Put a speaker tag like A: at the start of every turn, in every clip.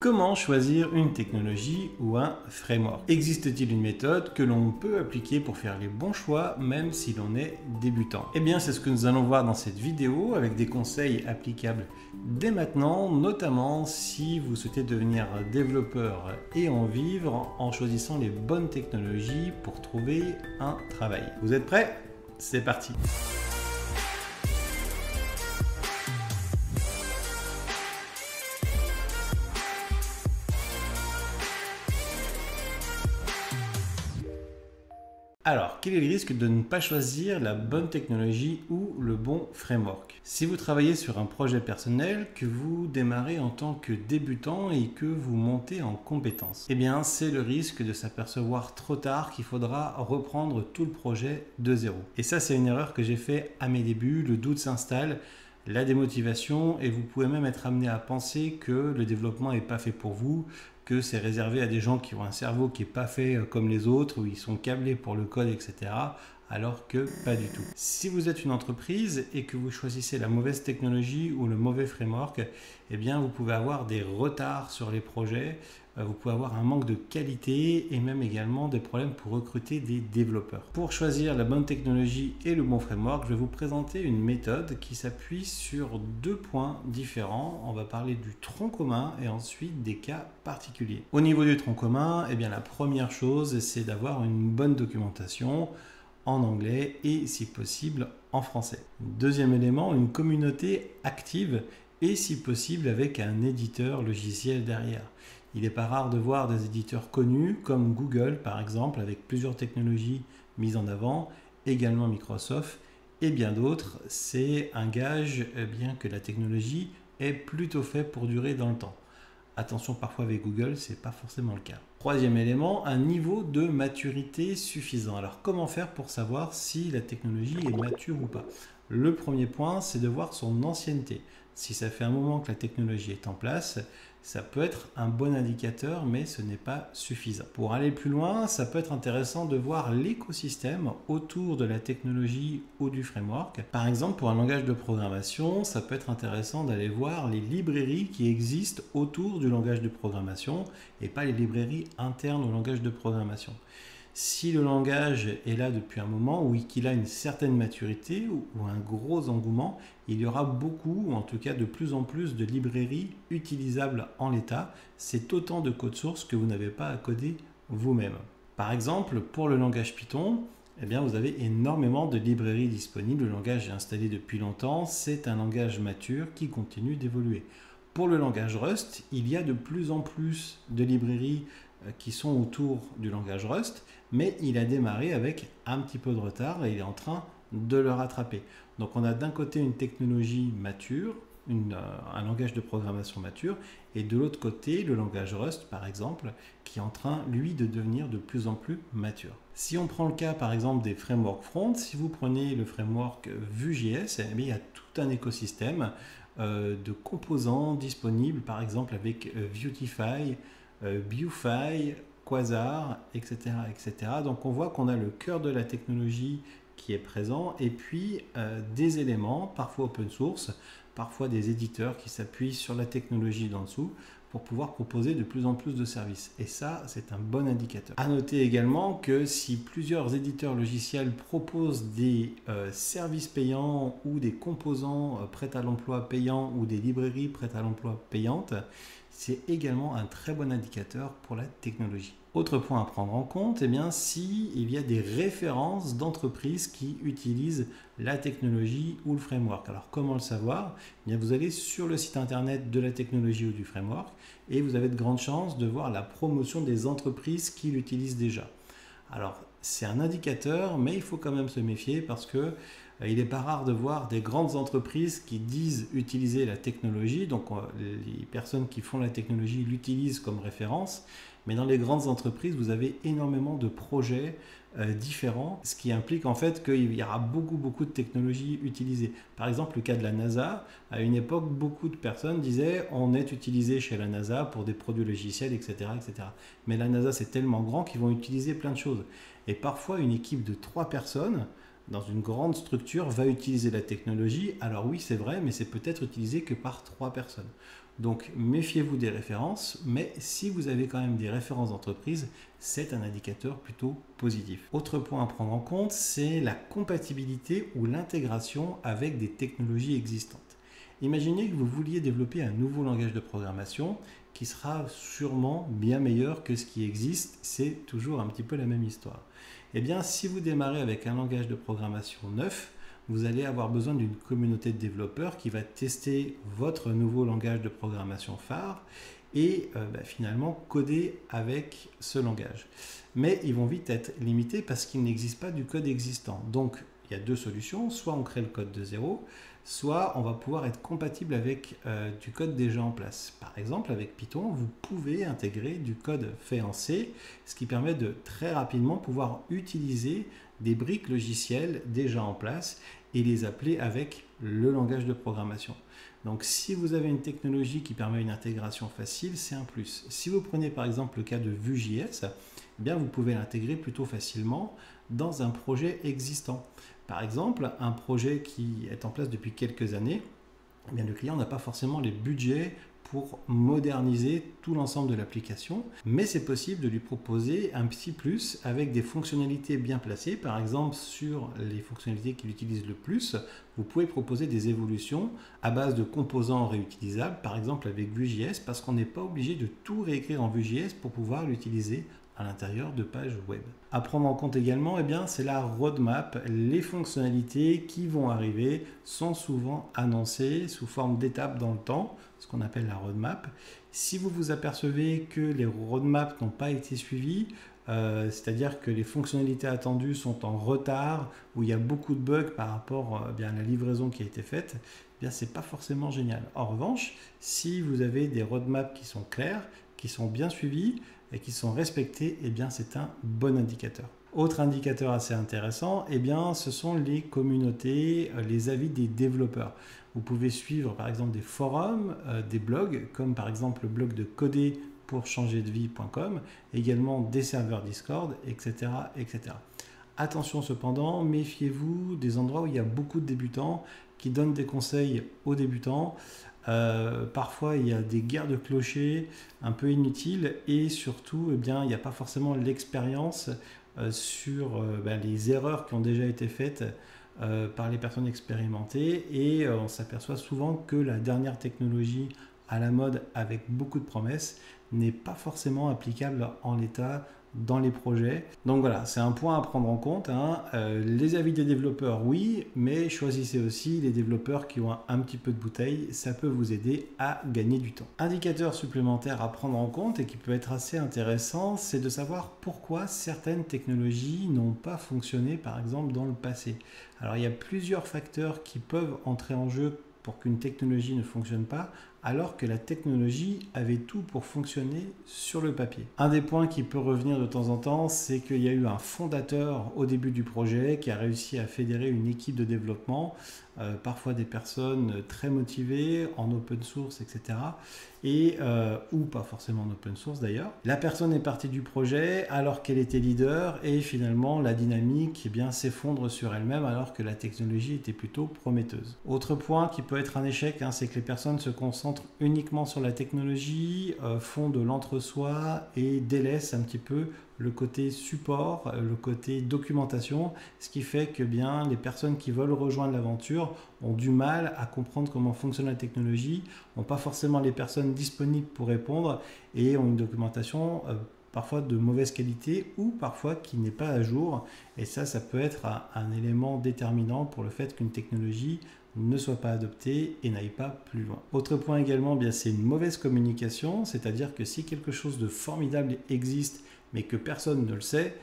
A: Comment choisir une technologie ou un framework? Existe-t-il une méthode que l'on peut appliquer pour faire les bons choix même si l'on est débutant? Eh bien, c'est ce que nous allons voir dans cette vidéo avec des conseils applicables dès maintenant, notamment si vous souhaitez devenir développeur et en vivre en choisissant les bonnes technologies pour trouver un travail. Vous êtes prêts? C'est parti! Alors, quel est le risque de ne pas choisir la bonne technologie ou le bon framework? Si vous travaillez sur un projet personnel, que vous démarrez en tant que débutant et que vous montez en compétences, eh bien, c'est le risque de s'apercevoir trop tard qu'il faudra reprendre tout le projet de zéro. Et ça, c'est une erreur que j'ai fait à mes débuts. Le doute s'installe, la démotivation, et vous pouvez même être amené à penser que le développement n'est pas fait pour vous, que c'est réservé à des gens qui ont un cerveau qui n'est pas fait comme les autres, où ils sont câblés pour le code, etc. Alors que pas du tout. Si vous êtes une entreprise et que vous choisissez la mauvaise technologie ou le mauvais framework, eh bien vous pouvez avoir des retards sur les projets, vous pouvez avoir un manque de qualité et même également des problèmes pour recruter des développeurs. Pour choisir la bonne technologie et le bon framework, je vais vous présenter une méthode qui s'appuie sur deux points différents. On va parler du tronc commun et ensuite des cas particuliers. Au niveau du tronc commun, eh bien la première chose, c'est d'avoir une bonne documentation en anglais et si possible en français. Deuxième élément, une communauté active et si possible avec un éditeur logiciel derrière. Il n'est pas rare de voir des éditeurs connus comme Google par exemple avec plusieurs technologies mises en avant, également Microsoft et bien d'autres. C'est un gage bien que la technologie est plutôt faite pour durer dans le temps. Attention, parfois avec Google, ce n'est pas forcément le cas. Troisième élément, un niveau de maturité suffisant. Alors comment faire pour savoir si la technologie est mature ou pas? Le premier point, c'est de voir son ancienneté. Si ça fait un moment que la technologie est en place, ça peut être un bon indicateur, mais ce n'est pas suffisant. Pour aller plus loin, ça peut être intéressant de voir l'écosystème autour de la technologie ou du framework. Par exemple, pour un langage de programmation, ça peut être intéressant d'aller voir les librairies qui existent autour du langage de programmation et pas les librairies internes au langage de programmation. Si le langage est là depuis un moment ou qu'il a une certaine maturité ou un gros engouement, il y aura beaucoup, ou en tout cas de plus en plus de librairies utilisables en l'état. C'est autant de code source que vous n'avez pas à coder vous-même. Par exemple, pour le langage Python, eh bien, vous avez énormément de librairies disponibles. Le langage est installé depuis longtemps. C'est un langage mature qui continue d'évoluer. Pour le langage Rust, il y a de plus en plus de librairies qui sont autour du langage Rust, mais il a démarré avec un petit peu de retard et il est en train de le rattraper. Donc on a d'un côté une technologie mature, un langage de programmation mature, et de l'autre côté le langage Rust par exemple, qui est en train lui de devenir de plus en plus mature. Si on prend le cas par exemple des frameworks front, si vous prenez le framework Vue.js, eh bien, il y a tout un écosystème de composants disponibles, par exemple avec Vuetify, Buefy, Quasar, etc., etc. Donc on voit qu'on a le cœur de la technologie qui est présent et puis des éléments, parfois open source, parfois des éditeurs qui s'appuient sur la technologie d'en dessous pour pouvoir proposer de plus en plus de services. Et ça, c'est un bon indicateur. À noter également que si plusieurs éditeurs logiciels proposent des services payants ou des composants prêts à l'emploi payants ou des librairies prêtes à l'emploi payantes, c'est également un très bon indicateur pour la technologie. Autre point à prendre en compte, eh bien, s'il y a des références d'entreprises qui utilisent la technologie ou le framework. Alors comment le savoir? Eh bien, vous allez sur le site internet de la technologie ou du framework et vous avez de grandes chances de voir la promotion des entreprises qui l'utilisent déjà. Alors c'est un indicateur, mais il faut quand même se méfier parce que il n'est pas rare de voir des grandes entreprises qui disent utiliser la technologie, donc les personnes qui font la technologie l'utilisent comme référence, mais dans les grandes entreprises, vous avez énormément de projets différents, ce qui implique en fait qu'il y aura beaucoup de technologies utilisées. Par exemple, le cas de la NASA, à une époque, beaucoup de personnes disaient on est utilisé chez la NASA pour des produits logiciels, etc. etc. Mais la NASA, c'est tellement grand qu'ils vont utiliser plein de choses. Et parfois, une équipe de 3 personnes dans une grande structure va utiliser la technologie. Alors oui, c'est vrai, mais c'est peut-être utilisé que par 3 personnes. Donc méfiez-vous des références, mais si vous avez quand même des références d'entreprise, c'est un indicateur plutôt positif. Autre point à prendre en compte, c'est la compatibilité ou l'intégration avec des technologies existantes. Imaginez que vous vouliez développer un nouveau langage de programmation qui sera sûrement bien meilleur que ce qui existe, c'est toujours un petit peu la même histoire. Eh bien, si vous démarrez avec un langage de programmation neuf, vous allez avoir besoin d'une communauté de développeurs qui va tester votre nouveau langage de programmation phare et finalement coder avec ce langage. Mais ils vont vite être limités parce qu'il n'existe pas du code existant. Donc, il y a deux solutions, soit on crée le code de zéro, soit on va pouvoir être compatible avec du code déjà en place. Par exemple, avec Python, vous pouvez intégrer du code fait en C, ce qui permet de très rapidement pouvoir utiliser des briques logicielles déjà en place et les appeler avec le langage de programmation. Donc si vous avez une technologie qui permet une intégration facile, c'est un plus. Si vous prenez par exemple le cas de Vue.js, eh bien vous pouvez l'intégrer plutôt facilement dans un projet existant. Par exemple, un projet qui est en place depuis quelques années, eh bien le client n'a pas forcément les budgets pour moderniser tout l'ensemble de l'application, mais c'est possible de lui proposer un petit plus avec des fonctionnalités bien placées. Par exemple, sur les fonctionnalités qu'il utilise le plus, vous pouvez proposer des évolutions à base de composants réutilisables, par exemple avec Vue.js, parce qu'on n'est pas obligé de tout réécrire en Vue.js pour pouvoir l'utiliser à l'intérieur de pages web. À prendre en compte également, eh bien, c'est la roadmap. Les fonctionnalités qui vont arriver sont souvent annoncées sous forme d'étapes dans le temps, ce qu'on appelle la roadmap. Si vous vous apercevez que les roadmaps n'ont pas été suivies, c'est-à-dire que les fonctionnalités attendues sont en retard, ou il y a beaucoup de bugs par rapport à la livraison qui a été faite, eh bien, c'est pas forcément génial. En revanche, si vous avez des roadmaps qui sont clairs, qui sont bien suivis, et qui sont respectés, eh bien c'est un bon indicateur. Autre indicateur assez intéressant, eh bien, ce sont les communautés, les avis des développeurs. Vous pouvez suivre par exemple des forums, des blogs, comme par exemple le blog de coder pour changer de vie.com, également des serveurs Discord, etc., etc. Attention cependant, méfiez-vous des endroits où il y a beaucoup de débutants qui donnent des conseils aux débutants. Parfois il y a des guerres de clochers un peu inutiles et surtout il n'y a pas forcément l'expérience sur les erreurs qui ont déjà été faites par les personnes expérimentées et on s'aperçoit souvent que la dernière technologie à la mode avec beaucoup de promesses n'est pas forcément applicable en l'état dans les projets. Donc voilà, c'est un point à prendre en compte. Les avis des développeurs, oui, mais choisissez aussi les développeurs qui ont un petit peu de bouteille. Ça peut vous aider à gagner du temps. Indicateur supplémentaire à prendre en compte et qui peut être assez intéressant, c'est de savoir pourquoi certaines technologies n'ont pas fonctionné, par exemple, dans le passé. Alors, il y a plusieurs facteurs qui peuvent entrer en jeu pour qu'une technologie ne fonctionne pas, alors que la technologie avait tout pour fonctionner sur le papier. Un des points qui peut revenir de temps en temps, c'est qu'il y a eu un fondateur au début du projet qui a réussi à fédérer une équipe de développement, parfois des personnes très motivées en open source, etc. Ou pas forcément en open source d'ailleurs. La personne est partie du projet alors qu'elle était leader et finalement la dynamique s'effondre sur elle-même alors que la technologie était plutôt prometteuse. Autre point qui peut être un échec, c'est que les personnes se concentrent uniquement sur la technologie, font de l'entre-soi et délaissent un petit peu le côté support, le côté documentation, ce qui fait que les personnes qui veulent rejoindre l'aventure ont du mal à comprendre comment fonctionne la technologie, n'ont pas forcément les personnes disponibles pour répondre et ont une documentation parfois de mauvaise qualité ou parfois qui n'est pas à jour. Et ça peut être un élément déterminant pour le fait qu'une technologie ne soit pas adoptée et n'aille pas plus loin. Autre point également, c'est une mauvaise communication, c'est-à-dire que si quelque chose de formidable existe mais que personne ne le sait,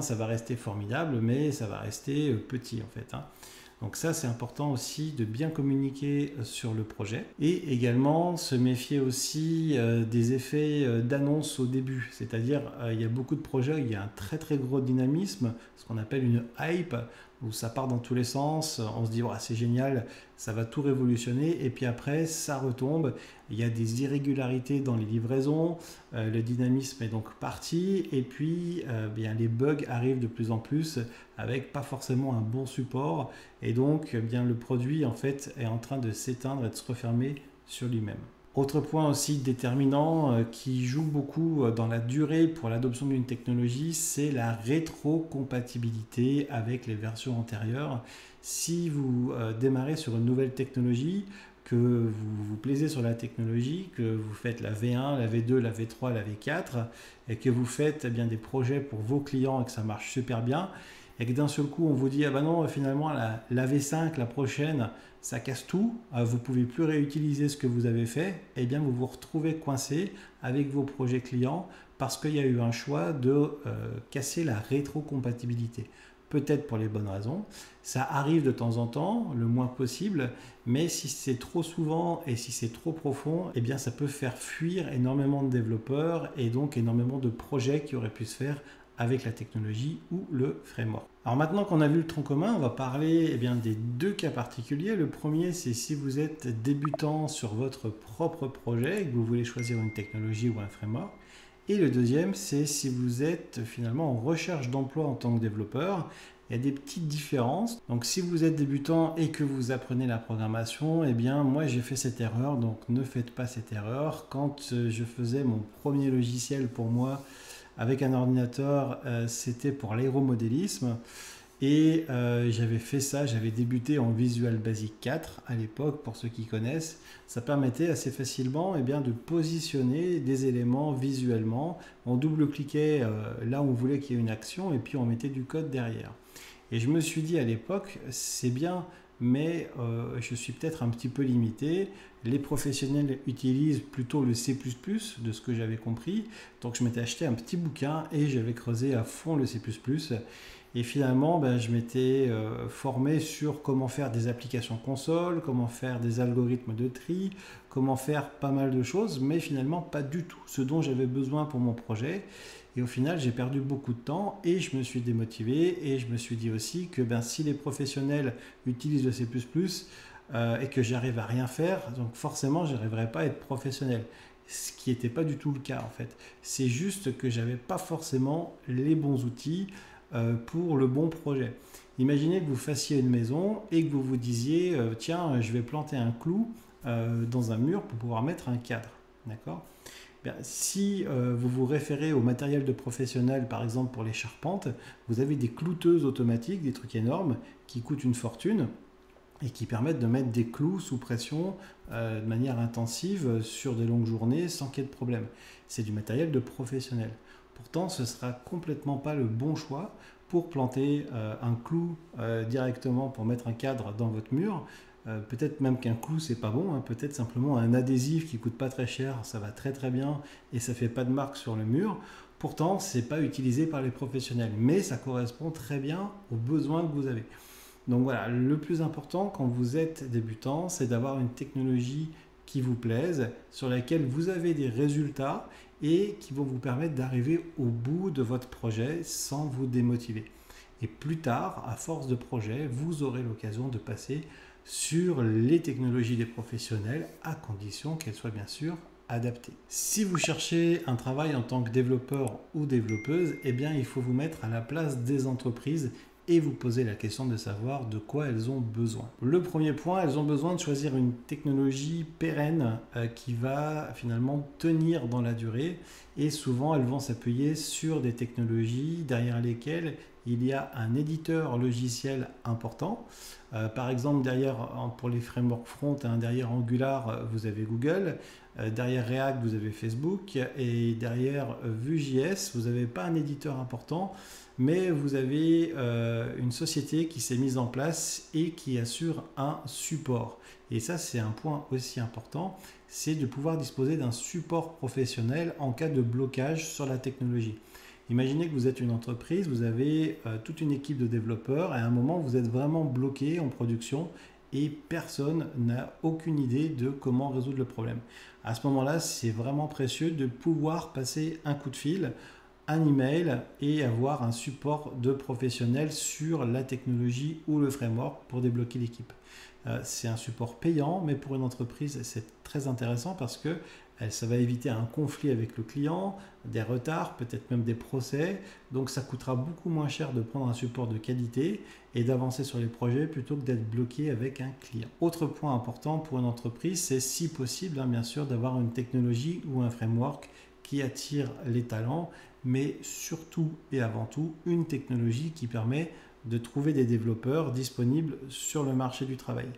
A: ça va rester formidable, mais ça va rester petit en fait. Donc ça, c'est important aussi de bien communiquer sur le projet et également se méfier aussi des effets d'annonce au début. C'est-à-dire, il y a beaucoup de projets où il y a un très très gros dynamisme, ce qu'on appelle une hype, où ça part dans tous les sens, on se dit c'est génial, ça va tout révolutionner et puis après ça retombe, il y a des irrégularités dans les livraisons, le dynamisme est donc parti et puis les bugs arrivent de plus en plus avec pas forcément un bon support et donc le produit en fait est en train de s'éteindre et de se refermer sur lui-même. Autre point aussi déterminant qui joue beaucoup dans la durée pour l'adoption d'une technologie, c'est la rétrocompatibilité avec les versions antérieures. Si vous démarrez sur une nouvelle technologie, que vous vous plaisez sur la technologie, que vous faites la V1, la V2, la V3, la V4, et que vous faites bien des projets pour vos clients et que ça marche super bien, et que d'un seul coup on vous dit ah ben non finalement la V5 la prochaine ça casse tout, vous ne pouvez plus réutiliser ce que vous avez fait, et bien vous vous retrouvez coincé avec vos projets clients parce qu'il y a eu un choix de casser la rétrocompatibilité. Peut-être pour les bonnes raisons, ça arrive de temps en temps, le moins possible, mais si c'est trop souvent et si c'est trop profond, eh bien ça peut faire fuir énormément de développeurs et donc énormément de projets qui auraient pu se faire avec la technologie ou le framework. Alors maintenant qu'on a vu le tronc commun, on va parler des deux cas particuliers. Le premier, c'est si vous êtes débutant sur votre propre projet et que vous voulez choisir une technologie ou un framework. Et le deuxième, c'est si vous êtes finalement en recherche d'emploi en tant que développeur. Il y a des petites différences. Donc si vous êtes débutant et que vous apprenez la programmation, moi j'ai fait cette erreur, donc ne faites pas cette erreur. Quand je faisais mon premier logiciel pour moi, avec un ordinateur, c'était pour l'aéromodélisme et j'avais fait ça, j'avais débuté en Visual Basic 4 à l'époque, pour ceux qui connaissent. Ça permettait assez facilement de positionner des éléments visuellement. On double-cliquait là où on voulait qu'il y ait une action et puis on mettait du code derrière. Et je me suis dit à l'époque, c'est bien, mais je suis peut-être un petit peu limité. Les professionnels utilisent plutôt le C++, de ce que j'avais compris. Donc je m'étais acheté un petit bouquin et j'avais creusé à fond le C++. Et finalement, je m'étais formé sur comment faire des applications console, comment faire des algorithmes de tri, comment faire pas mal de choses, mais finalement pas du tout ce dont j'avais besoin pour mon projet. Et au final, j'ai perdu beaucoup de temps et je me suis démotivé. Et je me suis dit aussi que si les professionnels utilisent le C++ et que j'arrive à rien faire, donc forcément, je n'arriverai pas à être professionnel. Ce qui n'était pas du tout le cas en fait. C'est juste que j'avais pas forcément les bons outils pour le bon projet. Imaginez que vous fassiez une maison et que vous vous disiez tiens, je vais planter un clou dans un mur pour pouvoir mettre un cadre. D'accord ? Si vous vous référez au matériel de professionnel, par exemple pour les charpentes, vous avez des clouteuses automatiques, des trucs énormes qui coûtent une fortune et qui permettent de mettre des clous sous pression de manière intensive sur des longues journées sans qu'il y ait de problème. C'est du matériel de professionnel. Pourtant, ce ne sera complètement pas le bon choix pour planter un clou directement pour mettre un cadre dans votre mur. Peut-être même qu'un clou c'est pas bon, peut-être simplement un adhésif qui coûte pas très cher, ça va très très bien et ça fait pas de marque sur le mur. Pourtant, c'est pas utilisé par les professionnels, mais ça correspond très bien aux besoins que vous avez. Donc voilà, le plus important quand vous êtes débutant, c'est d'avoir une technologie qui vous plaise, sur laquelle vous avez des résultats et qui vont vous permettre d'arriver au bout de votre projet sans vous démotiver. Et plus tard, à force de projet, vous aurez l'occasion de passer sur les technologies des professionnels à condition qu'elles soient bien sûr adaptées. Si vous cherchez un travail en tant que développeur ou développeuse, il faut vous mettre à la place des entreprises et vous poser la question de savoir de quoi elles ont besoin. Le premier point, elles ont besoin de choisir une technologie pérenne qui va finalement tenir dans la durée et souvent elles vont s'appuyer sur des technologies derrière lesquelles il y a un éditeur logiciel important. Par exemple, derrière, pour les frameworks front, derrière Angular, vous avez Google. Derrière React, vous avez Facebook. Et derrière Vue.js, vous n'avez pas un éditeur important, mais vous avez une société qui s'est mise en place et qui assure un support. Et ça, c'est un point aussi important, c'est de pouvoir disposer d'un support professionnel en cas de blocage sur la technologie. Imaginez que vous êtes une entreprise, vous avez toute une équipe de développeurs et à un moment vous êtes vraiment bloqué en production et personne n'a aucune idée de comment résoudre le problème. À ce moment-là, c'est vraiment précieux de pouvoir passer un coup de fil, un email et avoir un support de professionnels sur la technologie ou le framework pour débloquer l'équipe. C'est un support payant, mais pour une entreprise, c'est très intéressant parce que Ça va éviter un conflit avec le client, des retards, peut-être même des procès. Donc ça coûtera beaucoup moins cher de prendre un support de qualité et d'avancer sur les projets plutôt que d'être bloqué avec un client. Autre point important pour une entreprise, c'est si possible, bien sûr, d'avoir une technologie ou un framework qui attire les talents, mais surtout et avant tout une technologie qui permet de trouver des développeurs disponibles sur le marché du travail.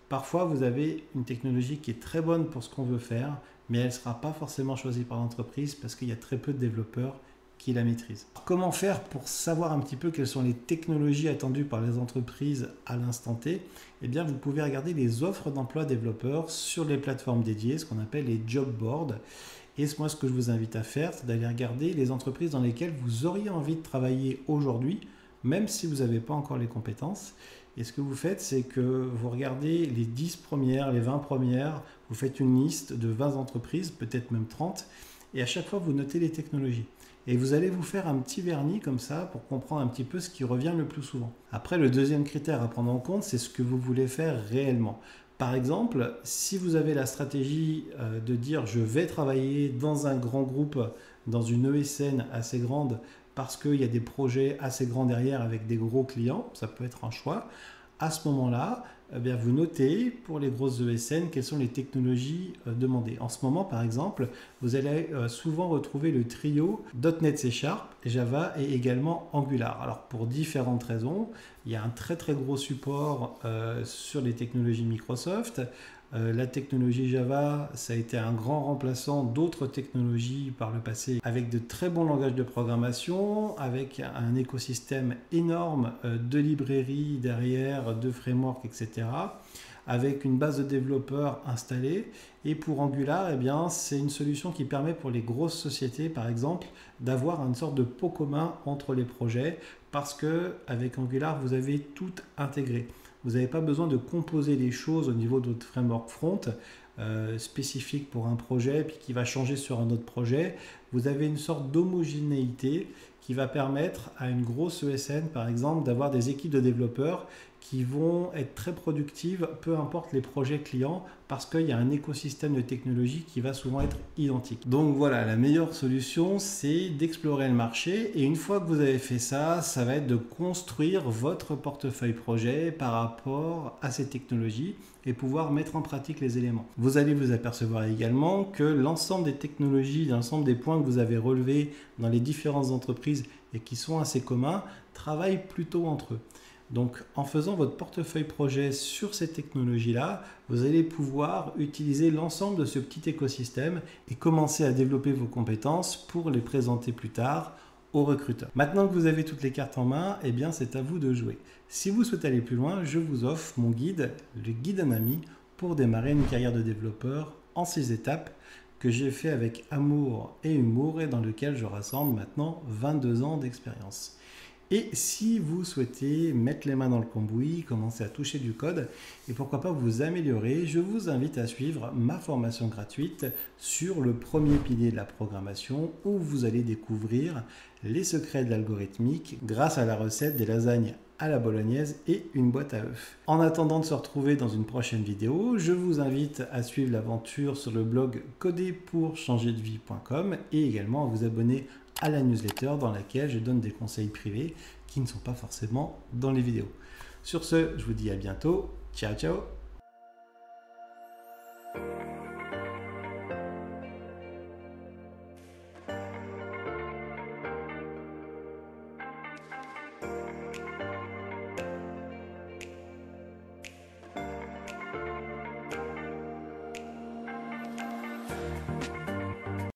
A: Parfois, vous avez une technologie qui est très bonne pour ce qu'on veut faire, mais elle ne sera pas forcément choisie par l'entreprise parce qu'il y a très peu de développeurs qui la maîtrisent. Comment faire pour savoir un petit peu quelles sont les technologies attendues par les entreprises à l'instant T? Eh bien, vous pouvez regarder les offres d'emploi développeurs sur les plateformes dédiées, ce qu'on appelle les job boards. Et moi, ce que je vous invite à faire, c'est d'aller regarder les entreprises dans lesquelles vous auriez envie de travailler aujourd'hui, même si vous n'avez pas encore les compétences. Et ce que vous faites, c'est que vous regardez les 10 premières, les 20 premières, vous faites une liste de 20 entreprises, peut-être même 30, et à chaque fois, vous notez les technologies. Et vous allez vous faire un petit vernis comme ça pour comprendre un petit peu ce qui revient le plus souvent. Après, le deuxième critère à prendre en compte, c'est ce que vous voulez faire réellement. Par exemple, si vous avez la stratégie de dire je vais travailler dans un grand groupe, dans une ESN assez grande, parce qu'il y a des projets assez grands derrière avec des gros clients, ça peut être un choix. À ce moment-là, vous notez pour les grosses ESN quelles sont les technologies demandées. En ce moment, par exemple, vous allez souvent retrouver le trio .NET C#, Java et également Angular. Alors pour différentes raisons, il y a un très très gros support sur les technologies Microsoft. La technologie Java, ça a été un grand remplaçant d'autres technologies par le passé, avec de très bons langages de programmation, avec un écosystème énorme de librairies derrière, de frameworks, etc., avec une base de développeurs installée. Et pour Angular, c'est une solution qui permet pour les grosses sociétés, par exemple, d'avoir une sorte de pot commun entre les projets, parce qu'avec Angular, vous avez tout intégré. Vous n'avez pas besoin de composer les choses au niveau de votre framework front spécifique pour un projet, puis qui va changer sur un autre projet. Vous avez une sorte d'homogénéité qui va permettre à une grosse ESN, par exemple, d'avoir des équipes de développeurs qui vont être très productives, peu importe les projets clients, parce qu'il y a un écosystème de technologie qui va souvent être identique. Donc voilà, la meilleure solution, c'est d'explorer le marché. Et une fois que vous avez fait ça, ça va être de construire votre portefeuille projet par rapport à ces technologies et pouvoir mettre en pratique les éléments. Vous allez vous apercevoir également que l'ensemble des technologies, l'ensemble des points que vous avez relevés dans les différentes entreprises et qui sont assez communs, travaillent plutôt entre eux. Donc en faisant votre portefeuille projet sur ces technologies-là, vous allez pouvoir utiliser l'ensemble de ce petit écosystème et commencer à développer vos compétences pour les présenter plus tard aux recruteurs. Maintenant que vous avez toutes les cartes en main, c'est à vous de jouer. Si vous souhaitez aller plus loin, je vous offre mon guide, le guide d'un ami, pour démarrer une carrière de développeur en 6 étapes que j'ai fait avec amour et humour et dans lequel je rassemble maintenant 22 ans d'expérience. Et si vous souhaitez mettre les mains dans le cambouis, commencer à toucher du code et pourquoi pas vous améliorer, je vous invite à suivre ma formation gratuite sur le premier pilier de la programmation où vous allez découvrir les secrets de l'algorithmique grâce à la recette des lasagnes à la bolognaise et une boîte à œufs. En attendant de se retrouver dans une prochaine vidéo, je vous invite à suivre l'aventure sur le blog coderpourchangerdevie.com et également à vous abonner à la newsletter dans laquelle je donne des conseils privés qui ne sont pas forcément dans les vidéos. Sur ce, je vous dis à bientôt. Ciao, ciao!